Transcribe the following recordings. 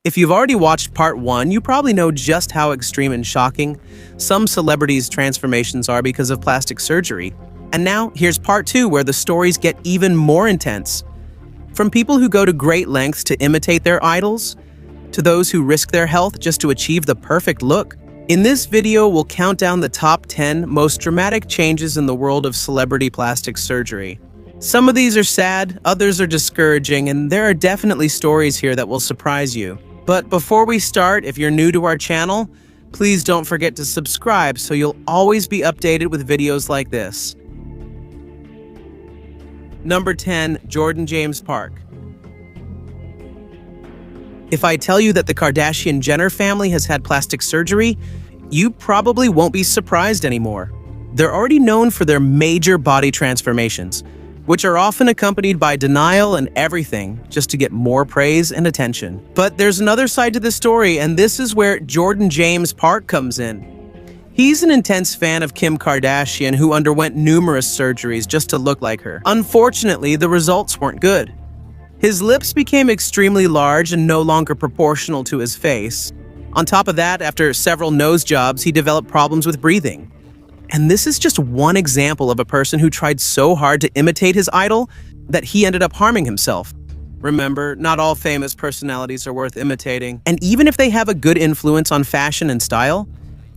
If you've already watched part 1, you probably know just how extreme and shocking some celebrities' transformations are because of plastic surgery. And now, here's part 2, where the stories get even more intense. From people who go to great lengths to imitate their idols, to those who risk their health just to achieve the perfect look. In this video, we'll count down the top 10 most dramatic changes in the world of celebrity plastic surgery. Some of these are sad, others are discouraging, and there are definitely stories here that will surprise you. But before we start, if you're new to our channel, please don't forget to subscribe so you'll always be updated with videos like this. Number 10. Jordan James Park. If I tell you that the Kardashian-Jenner family has had plastic surgery, you probably won't be surprised anymore. They're already known for their major body transformations, which are often accompanied by denial and everything just to get more praise and attention. But there's another side to the story, and this is where Jordan James Park comes in. He's an intense fan of Kim Kardashian, who underwent numerous surgeries just to look like her. Unfortunately, the results weren't good. His lips became extremely large and no longer proportional to his face. On top of that, after several nose jobs, he developed problems with breathing. And this is just one example of a person who tried so hard to imitate his idol that he ended up harming himself. Remember, not all famous personalities are worth imitating. And even if they have a good influence on fashion and style,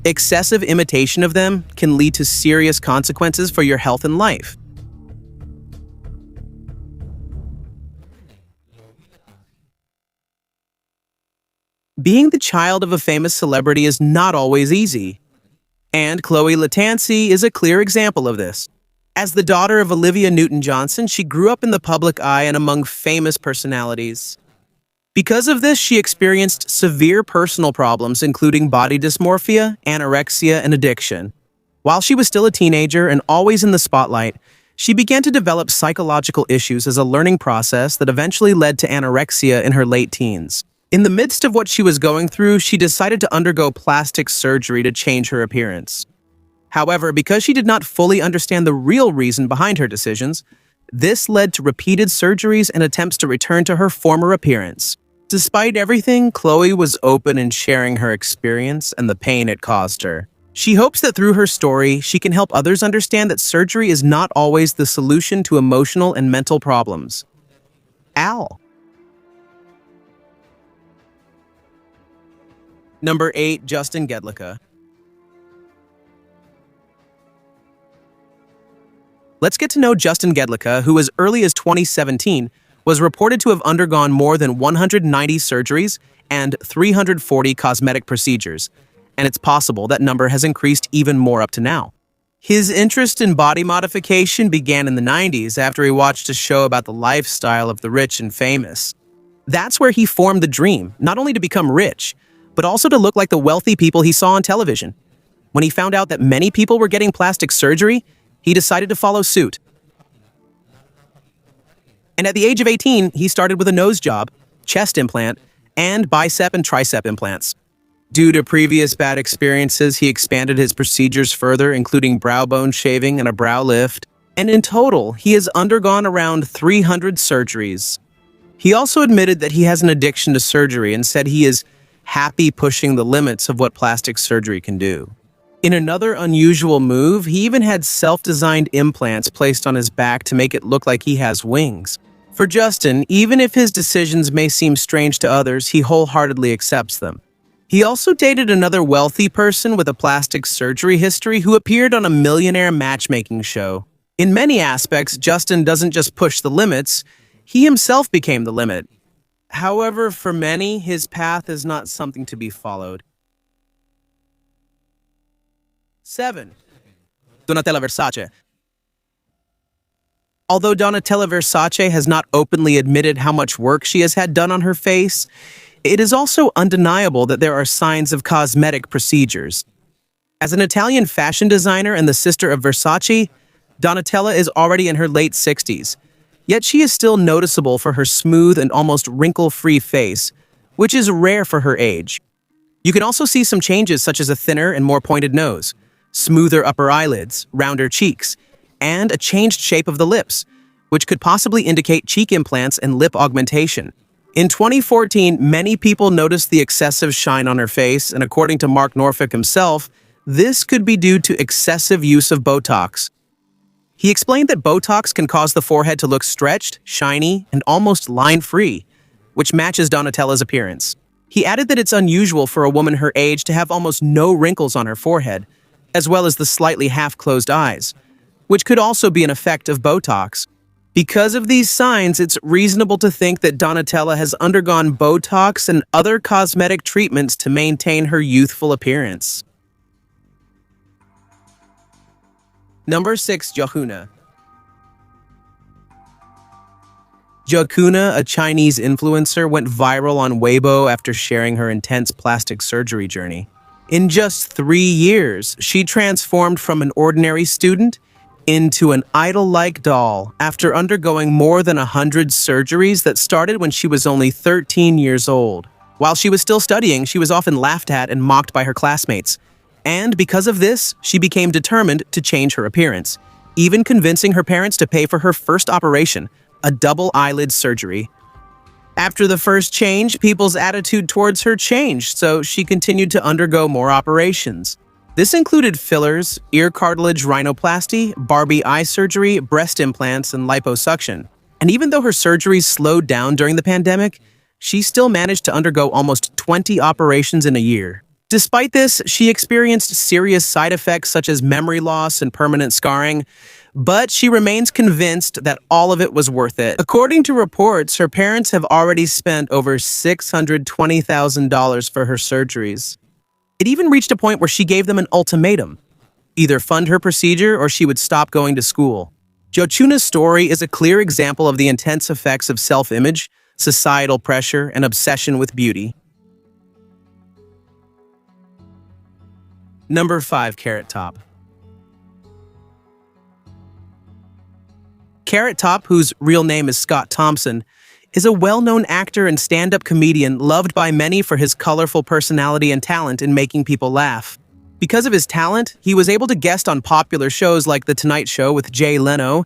excessive imitation of them can lead to serious consequences for your health and life. Being the child of a famous celebrity is not always easy. And Khloe Latansi is a clear example of this. As the daughter of Olivia Newton-Johnson, she grew up in the public eye and among famous personalities. Because of this, she experienced severe personal problems, including body dysmorphia, anorexia, and addiction. While she was still a teenager and always in the spotlight, she began to develop psychological issues as a learning process that eventually led to anorexia in her late teens. In the midst of what she was going through, she decided to undergo plastic surgery to change her appearance. However, because she did not fully understand the real reason behind her decisions, this led to repeated surgeries and attempts to return to her former appearance. Despite everything, Khloe was open in sharing her experience and the pain it caused her. She hopes that through her story, she can help others understand that surgery is not always the solution to emotional and mental problems. Al. Number 8. Justin Gedlica. Let's get to know Justin Gedlica, who as early as 2017 was reported to have undergone more than 190 surgeries and 340 cosmetic procedures, and it's possible that number has increased even more up to now. His interest in body modification began in the 90s after he watched a show about the lifestyle of the rich and famous. That's where he formed the dream, not only to become rich, but also to look like the wealthy people he saw on television. When he found out that many people were getting plastic surgery, he decided to follow suit. And at the age of 18, he started with a nose job, chest implant, and bicep and tricep implants. Due to previous bad experiences, he expanded his procedures further, including brow bone shaving and a brow lift. And in total, he has undergone around 300 surgeries. He also admitted that he has an addiction to surgery and said he is happy pushing the limits of what plastic surgery can do. In another unusual move, he even had self-designed implants placed on his back to make it look like he has wings. For Justin, even if his decisions may seem strange to others, he wholeheartedly accepts them. He also dated another wealthy person with a plastic surgery history who appeared on a millionaire matchmaking show. In many aspects, Justin doesn't just push the limits, he himself became the limit. However, for many, his path is not something to be followed. 7. Donatella Versace. Although Donatella Versace has not openly admitted how much work she has had done on her face, it is also undeniable that there are signs of cosmetic procedures. As an Italian fashion designer and the sister of Versace, Donatella is already in her late 60s. Yet she is still noticeable for her smooth and almost wrinkle-free face, which is rare for her age. You can also see some changes such as a thinner and more pointed nose, smoother upper eyelids, rounder cheeks, and a changed shape of the lips, which could possibly indicate cheek implants and lip augmentation. In 2014, many people noticed the excessive shine on her face, and according to Mark Norfolk himself, this could be due to excessive use of Botox. He explained that Botox can cause the forehead to look stretched, shiny, and almost line-free, which matches Donatella's appearance. He added that it's unusual for a woman her age to have almost no wrinkles on her forehead, as well as the slightly half-closed eyes, which could also be an effect of Botox. Because of these signs, it's reasonable to think that Donatella has undergone Botox and other cosmetic treatments to maintain her youthful appearance. Number 6. Jochuna. Jochuna, a Chinese influencer, went viral on Weibo after sharing her intense plastic surgery journey. In just 3 years, she transformed from an ordinary student into an idol-like doll after undergoing more than 100 surgeries that started when she was only 13 years old. While she was still studying, she was often laughed at and mocked by her classmates. And because of this, she became determined to change her appearance, even convincing her parents to pay for her first operation, a double eyelid surgery. After the first change, people's attitude towards her changed, so she continued to undergo more operations. This included fillers, ear cartilage rhinoplasty, Barbie eye surgery, breast implants, and liposuction. And even though her surgeries slowed down during the pandemic, she still managed to undergo almost 20 operations in a year. Despite this, she experienced serious side effects such as memory loss and permanent scarring, but she remains convinced that all of it was worth it. According to reports, her parents have already spent over $620,000 for her surgeries. It even reached a point where she gave them an ultimatum: either fund her procedure or she would stop going to school. Jochuna's story is a clear example of the intense effects of self-image, societal pressure, and obsession with beauty. Number 5. Carrot Top. Carrot Top, whose real name is Scott Thompson, is a well-known actor and stand-up comedian loved by many for his colorful personality and talent in making people laugh. Because of his talent, he was able to guest on popular shows like The Tonight Show with Jay Leno,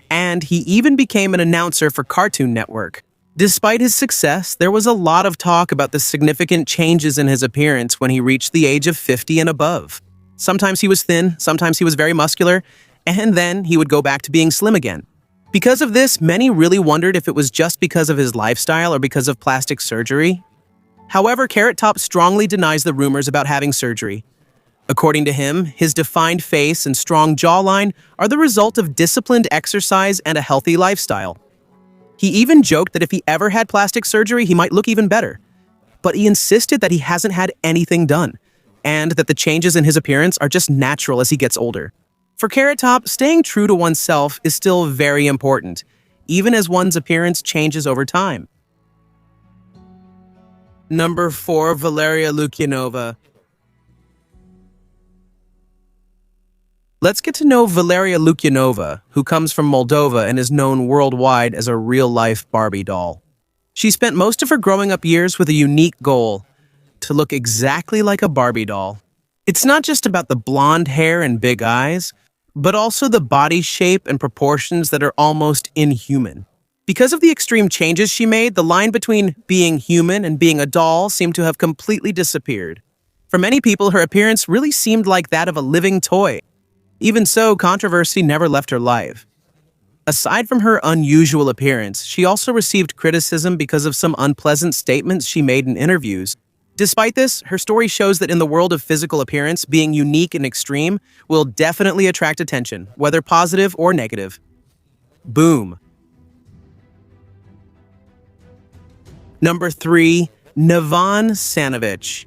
and he even became an announcer for Cartoon Network. Despite his success, there was a lot of talk about the significant changes in his appearance when he reached the age of 50 and above. Sometimes he was thin, sometimes he was very muscular, and then he would go back to being slim again. Because of this, many really wondered if it was just because of his lifestyle or because of plastic surgery. However, Carrot Top strongly denies the rumors about having surgery. According to him, his defined face and strong jawline are the result of disciplined exercise and a healthy lifestyle. He even joked that if he ever had plastic surgery, he might look even better. But he insisted that he hasn't had anything done, and that the changes in his appearance are just natural as he gets older. For Carrot Top, staying true to oneself is still very important, even as one's appearance changes over time. Number 4. Valeria Lukyanova. Let's get to know Valeria Lukyanova, who comes from Moldova and is known worldwide as a real-life Barbie doll. She spent most of her growing up years with a unique goal: to look exactly like a Barbie doll. It's not just about the blonde hair and big eyes, but also the body shape and proportions that are almost inhuman. Because of the extreme changes she made, the line between being human and being a doll seemed to have completely disappeared. For many people, her appearance really seemed like that of a living toy. Even so, controversy never left her life. Aside from her unusual appearance, she also received criticism because of some unpleasant statements she made in interviews. Despite this, her story shows that in the world of physical appearance, being unique and extreme will definitely attract attention, whether positive or negative. Boom. Number 3. Nevan Sanovic.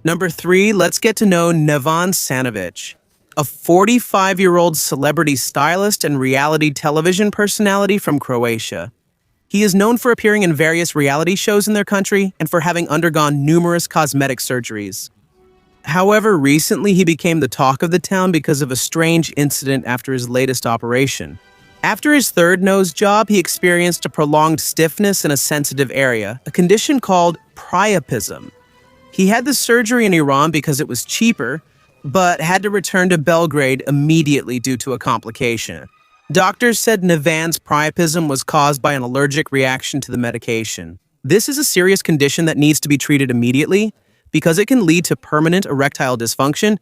Number 3, let's get to know Nevan Sanovic, a 45-year-old celebrity stylist and reality television personality from Croatia. He is known for appearing in various reality shows in their country and for having undergone numerous cosmetic surgeries. However, recently he became the talk of the town because of a strange incident after his latest operation. After his third nose job, he experienced a prolonged stiffness in a sensitive area, a condition called priapism. He had the surgery in Iran because it was cheaper, but had to return to Belgrade immediately due to a complication. Doctors said Nevan's priapism was caused by an allergic reaction to the medication. This is a serious condition that needs to be treated immediately because it can lead to permanent erectile dysfunction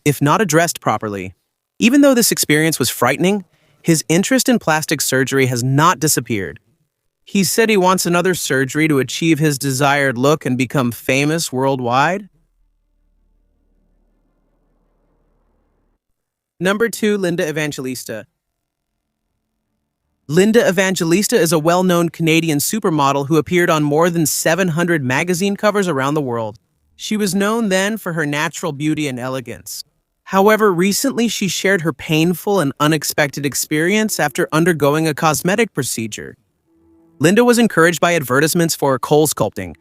if not addressed properly. Even though this experience was frightening, his interest in plastic surgery has not disappeared. He said he wants another surgery to achieve his desired look and become famous worldwide. Number 2, Linda Evangelista. Linda Evangelista is a well-known Canadian supermodel who appeared on more than 700 magazine covers around the world. She was known then for her natural beauty and elegance. However, recently she shared her painful and unexpected experience after undergoing a cosmetic procedure. Linda was encouraged by advertisements for kohl sculpting,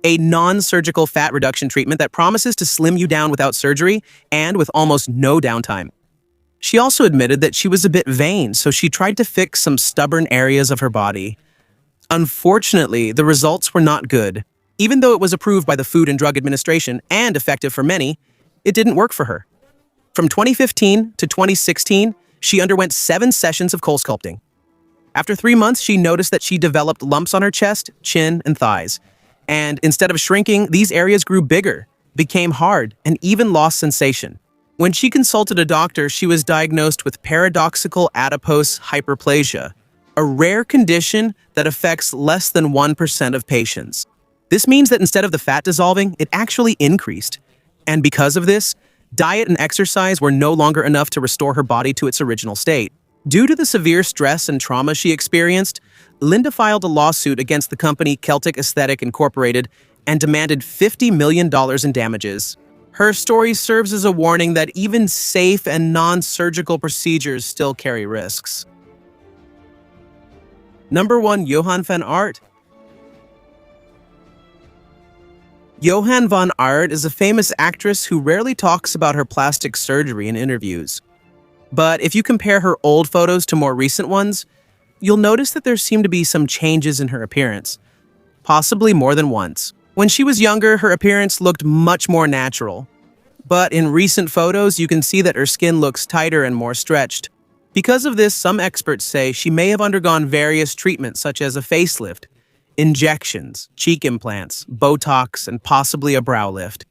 a non-surgical fat reduction treatment that promises to slim you down without surgery and with almost no downtime. She also admitted that she was a bit vain, so she tried to fix some stubborn areas of her body. Unfortunately, the results were not good. Even though it was approved by the Food and Drug Administration and effective for many, it didn't work for her. From 2015 to 2016, she underwent 7 sessions of kohl sculpting. After 3 months, she noticed that she developed lumps on her chest, chin, and thighs. And instead of shrinking, these areas grew bigger, became hard, and even lost sensation. When she consulted a doctor, she was diagnosed with paradoxical adipose hyperplasia, a rare condition that affects less than 1% of patients. This means that instead of the fat dissolving, it actually increased. And because of this, diet and exercise were no longer enough to restore her body to its original state. Due to the severe stress and trauma she experienced, Linda filed a lawsuit against the company Celtic Aesthetic Incorporated and demanded $50 million in damages. Her story serves as a warning that even safe and non-surgical procedures still carry risks. Number 1, Johann van Aert. Johann van Aert is a famous actress who rarely talks about her plastic surgery in interviews. But if you compare her old photos to more recent ones, you'll notice that there seem to be some changes in her appearance, possibly more than once. When she was younger, her appearance looked much more natural. But in recent photos, you can see that her skin looks tighter and more stretched. Because of this, some experts say she may have undergone various treatments such as a facelift, injections, cheek implants, Botox, and possibly a brow lift.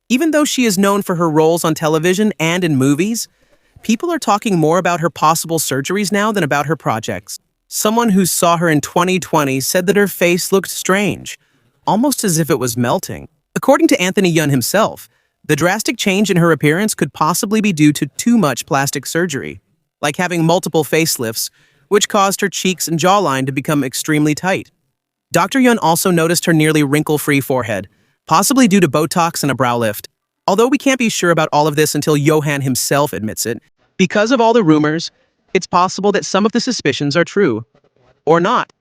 Even though she is known for her roles on television and in movies, people are talking more about her possible surgeries now than about her projects. Someone who saw her in 2020 said that her face looked strange, almost as if it was melting. According to Anthony Yun himself, the drastic change in her appearance could possibly be due to too much plastic surgery, like having multiple facelifts, which caused her cheeks and jawline to become extremely tight. Dr. Yun also noticed her nearly wrinkle-free forehead, possibly due to Botox and a brow lift. Although we can't be sure about all of this until Johann himself admits it, because of all the rumors, it's possible that some of the suspicions are true, or not.